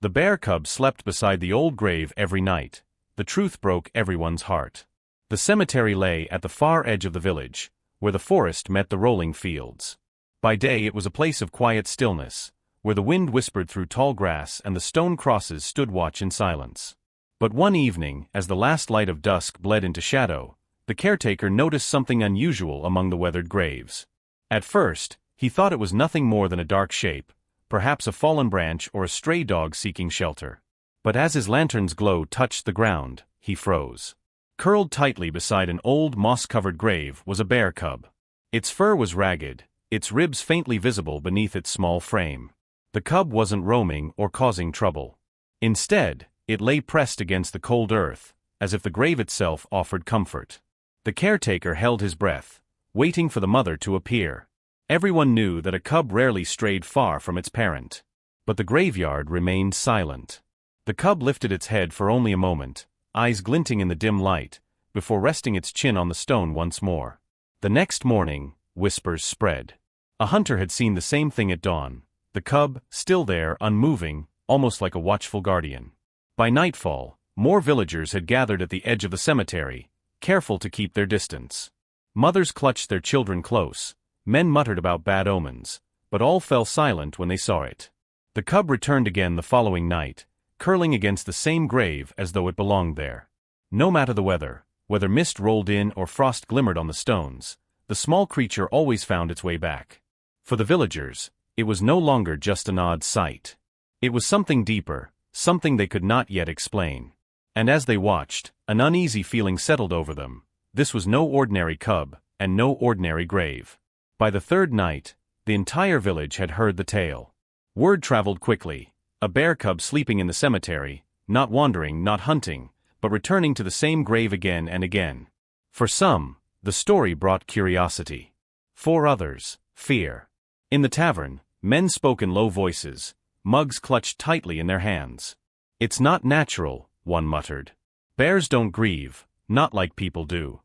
The bear cub slept beside the old grave every night. The truth broke everyone's heart. The cemetery lay at the far edge of the village, where the forest met the rolling fields. By day it was a place of quiet stillness, where the wind whispered through tall grass and the stone crosses stood watch in silence. But one evening, as the last light of dusk bled into shadow, the caretaker noticed something unusual among the weathered graves. At first, he thought it was nothing more than a dark shape, perhaps a fallen branch or a stray dog seeking shelter. But as his lantern's glow touched the ground, he froze. Curled tightly beside an old moss-covered grave was a bear cub. Its fur was ragged, its ribs faintly visible beneath its small frame. The cub wasn't roaming or causing trouble. Instead, it lay pressed against the cold earth, as if the grave itself offered comfort. The caretaker held his breath, waiting for the mother to appear. Everyone knew that a cub rarely strayed far from its parent. But the graveyard remained silent. The cub lifted its head for only a moment, eyes glinting in the dim light, before resting its chin on the stone once more. The next morning, whispers spread. A hunter had seen the same thing at dawn, the cub, still there, unmoving, almost like a watchful guardian. By nightfall, more villagers had gathered at the edge of the cemetery, careful to keep their distance. Mothers clutched their children close, men muttered about bad omens, but all fell silent when they saw it. The cub returned again the following night, curling against the same grave as though it belonged there. No matter the weather, whether mist rolled in or frost glimmered on the stones, the small creature always found its way back. For the villagers, it was no longer just an odd sight. It was something deeper, something they could not yet explain. And as they watched, an uneasy feeling settled over them. This was no ordinary cub, and no ordinary grave. By the third night, the entire village had heard the tale. Word traveled quickly. A bear cub sleeping in the cemetery, not wandering, not hunting, but returning to the same grave again and again. For some, the story brought curiosity. For others, fear. In the tavern, men spoke in low voices, mugs clutched tightly in their hands. "It's not natural," one muttered. "Bears don't grieve, not like people do."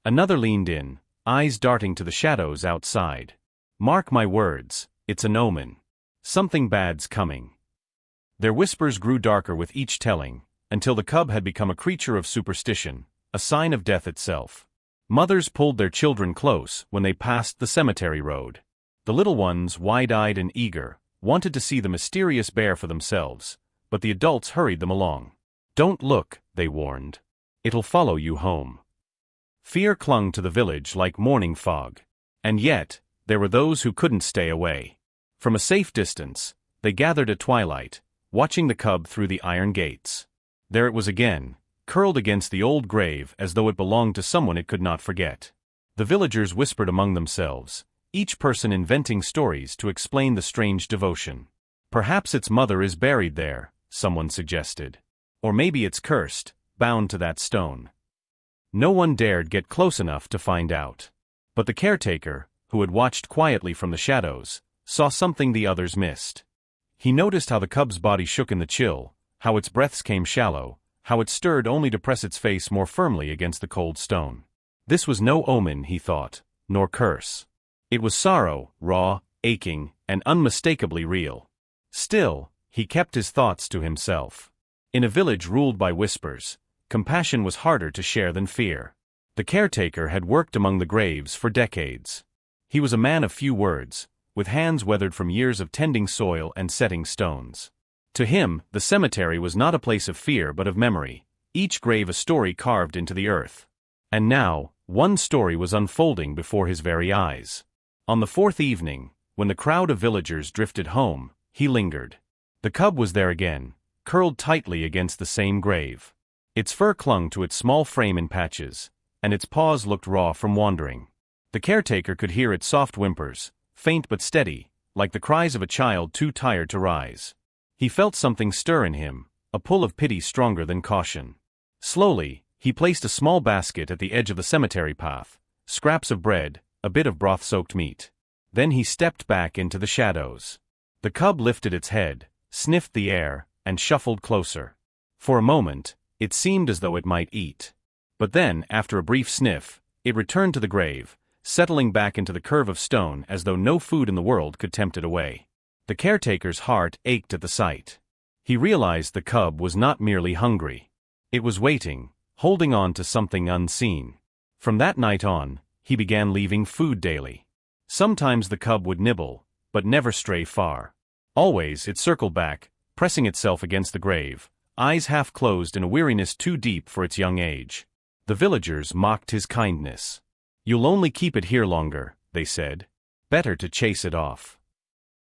Another leaned in, eyes darting to the shadows outside. "Mark my words, it's an omen. Something bad's coming." Their whispers grew darker with each telling, until the cub had become a creature of superstition, a sign of death itself. Mothers pulled their children close when they passed the cemetery road. The little ones, wide-eyed and eager, wanted to see the mysterious bear for themselves, but the adults hurried them along. "Don't look," they warned. "It'll follow you home." Fear clung to the village like morning fog. And yet, there were those who couldn't stay away. From a safe distance, they gathered at twilight, watching the cub through the iron gates. There it was again, curled against the old grave as though it belonged to someone it could not forget. The villagers whispered among themselves, each person inventing stories to explain the strange devotion. "Perhaps its mother is buried there," someone suggested. "Or maybe it's cursed, bound to that stone." No one dared get close enough to find out. But the caretaker, who had watched quietly from the shadows, saw something the others missed. He noticed how the cub's body shook in the chill, how its breaths came shallow, how it stirred only to press its face more firmly against the cold stone. This was no omen, he thought, nor curse. It was sorrow, raw, aching, and unmistakably real. Still, he kept his thoughts to himself. In a village ruled by whispers, compassion was harder to share than fear. The caretaker had worked among the graves for decades. He was a man of few words, with hands weathered from years of tending soil and setting stones. To him, the cemetery was not a place of fear but of memory, each grave a story carved into the earth. And now, one story was unfolding before his very eyes. On the fourth evening, when the crowd of villagers drifted home, he lingered. The cub was there again, curled tightly against the same grave. Its fur clung to its small frame in patches, and its paws looked raw from wandering. The caretaker could hear its soft whimpers, faint but steady, like the cries of a child too tired to rise. He felt something stir in him, a pull of pity stronger than caution. Slowly, he placed a small basket at the edge of the cemetery path, scraps of bread, a bit of broth-soaked meat. Then he stepped back into the shadows. The cub lifted its head, sniffed the air, and shuffled closer. For a moment, it seemed as though it might eat. But then, after a brief sniff, it returned to the grave, settling back into the curve of stone as though no food in the world could tempt it away. The caretaker's heart ached at the sight. He realized the cub was not merely hungry. It was waiting, holding on to something unseen. From that night on, he began leaving food daily. Sometimes the cub would nibble, but never stray far. Always it circled back, pressing itself against the grave, eyes half closed in a weariness too deep for its young age. The villagers mocked his kindness. "You'll only keep it here longer," they said. "Better to chase it off."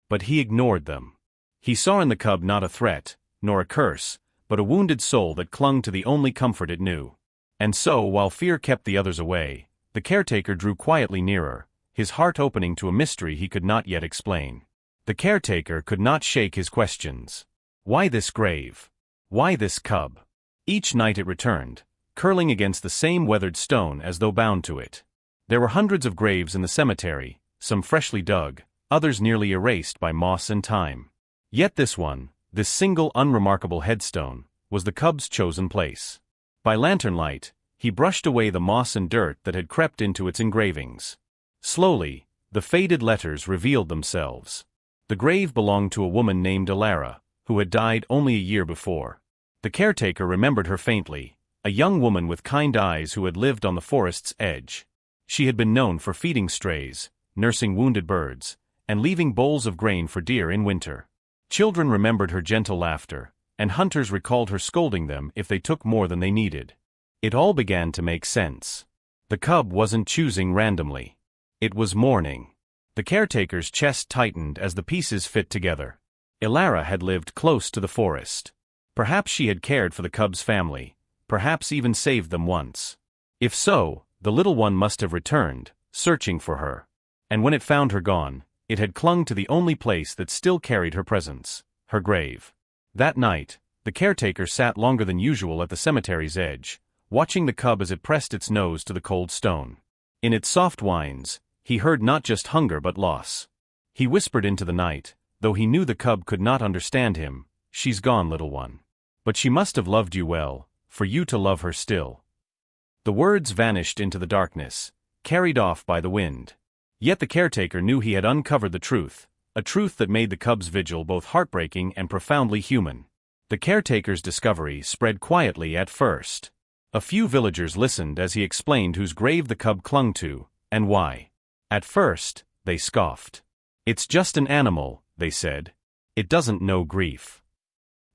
But he ignored them. He saw in the cub not a threat, nor a curse, but a wounded soul that clung to the only comfort it knew. And so, while fear kept the others away, the caretaker drew quietly nearer, his heart opening to a mystery he could not yet explain. The caretaker could not shake his questions. Why this grave? Why this cub? Each night it returned, curling against the same weathered stone as though bound to it. There were hundreds of graves in the cemetery, some freshly dug, others nearly erased by moss and time. Yet this one, this single unremarkable headstone, was the cub's chosen place. By lantern light, he brushed away the moss and dirt that had crept into its engravings. Slowly, the faded letters revealed themselves. The grave belonged to a woman named Alara, who had died only a year before. The caretaker remembered her faintly, a young woman with kind eyes who had lived on the forest's edge. She had been known for feeding strays, nursing wounded birds, and leaving bowls of grain for deer in winter. Children remembered her gentle laughter, and hunters recalled her scolding them if they took more than they needed. It all began to make sense. The cub wasn't choosing randomly. It was morning. The caretaker's chest tightened as the pieces fit together. Alara had lived close to the forest. Perhaps she had cared for the cub's family, perhaps even saved them once. If so, the little one must have returned, searching for her. And when it found her gone, it had clung to the only place that still carried her presence, her grave. That night, the caretaker sat longer than usual at the cemetery's edge, watching the cub as it pressed its nose to the cold stone. In its soft whines, he heard not just hunger but loss. He whispered into the night, though he knew the cub could not understand him, "She's gone, little one. But she must have loved you well, for you to love her still." The words vanished into the darkness, carried off by the wind. Yet the caretaker knew he had uncovered the truth, a truth that made the cub's vigil both heartbreaking and profoundly human. The caretaker's discovery spread quietly at first. A few villagers listened as he explained whose grave the cub clung to, and why. At first, they scoffed. "It's just an animal," they said. "It doesn't know grief."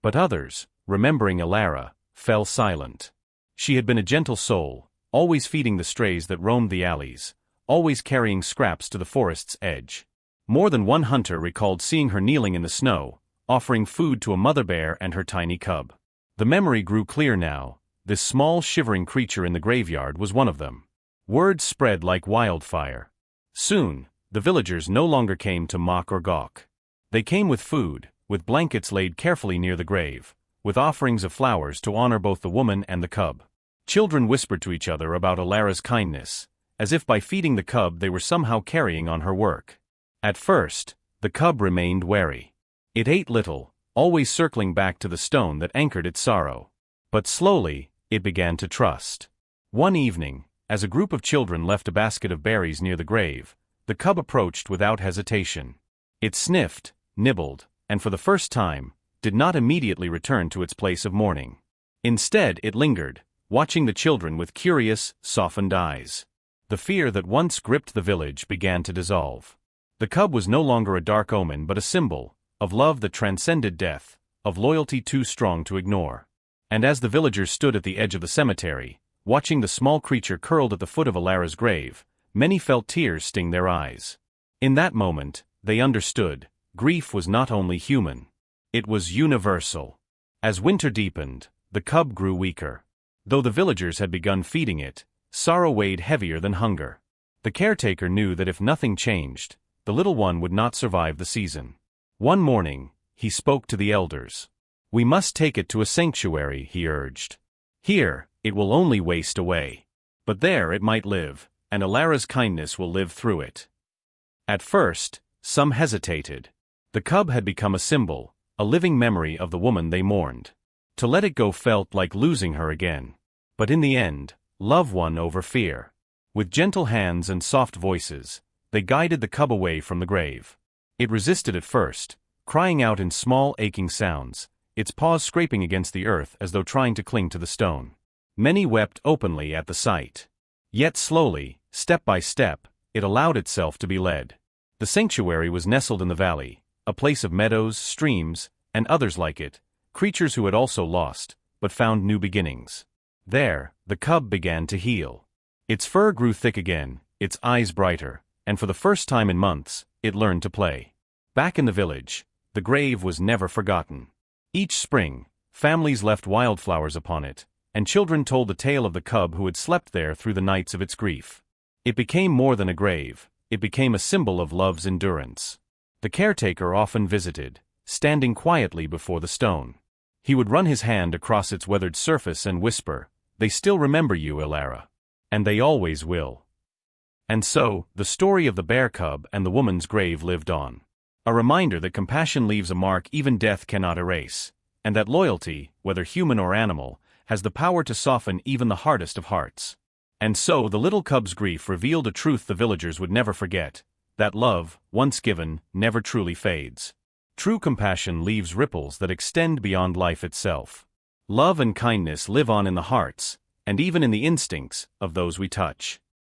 But others, remembering Alara, fell silent. She had been a gentle soul, always feeding the strays that roamed the alleys, always carrying scraps to the forest's edge. More than one hunter recalled seeing her kneeling in the snow, offering food to a mother bear and her tiny cub. The memory grew clear now. This small shivering creature in the graveyard was one of them. Word spread like wildfire. Soon, the villagers no longer came to mock or gawk. They came with food, with blankets laid carefully near the grave, with offerings of flowers to honor both the woman and the cub. Children whispered to each other about Alara's kindness, as if by feeding the cub they were somehow carrying on her work. At first, the cub remained wary. It ate little, always circling back to the stone that anchored its sorrow. But slowly, it began to trust. One evening, as a group of children left a basket of berries near the grave, the cub approached without hesitation. It sniffed, nibbled, and for the first time, did not immediately return to its place of mourning. Instead, it lingered, watching the children with curious, softened eyes. The fear that once gripped the village began to dissolve. The cub was no longer a dark omen but a symbol, of love that transcended death, of loyalty too strong to ignore. And as the villagers stood at the edge of the cemetery, watching the small creature curled at the foot of Alara's grave, many felt tears sting their eyes. In that moment, they understood, grief was not only human. It was universal. As winter deepened, the cub grew weaker. Though the villagers had begun feeding it, sorrow weighed heavier than hunger. The caretaker knew that if nothing changed, the little one would not survive the season. One morning, he spoke to the elders. "We must take it to a sanctuary," he urged. "Here, it will only waste away. But there it might live, and Alara's kindness will live through it." At first, some hesitated. The cub had become a symbol, a living memory of the woman they mourned. To let it go felt like losing her again. But in the end, love won over fear. With gentle hands and soft voices, they guided the cub away from the grave. It resisted at first, crying out in small aching sounds, its paws scraping against the earth as though trying to cling to the stone. Many wept openly at the sight. Yet slowly, step by step, it allowed itself to be led. The sanctuary was nestled in the valley, a place of meadows, streams, and others like it, creatures who had also lost, but found new beginnings. There, the cub began to heal. Its fur grew thick again, its eyes brighter, and for the first time in months, it learned to play. Back in the village, the grave was never forgotten. Each spring, families left wildflowers upon it, and children told the tale of the cub who had slept there through the nights of its grief. It became more than a grave, it became a symbol of love's endurance. The caretaker often visited, standing quietly before the stone. He would run his hand across its weathered surface and whisper, "They still remember you, Ilara. And they always will." And so, the story of the bear cub and the woman's grave lived on. A reminder that compassion leaves a mark even death cannot erase, and that loyalty, whether human or animal, has the power to soften even the hardest of hearts. And so the little cub's grief revealed a truth the villagers would never forget, that love, once given, never truly fades. True compassion leaves ripples that extend beyond life itself. Love and kindness live on in the hearts, and even in the instincts, of those we touch.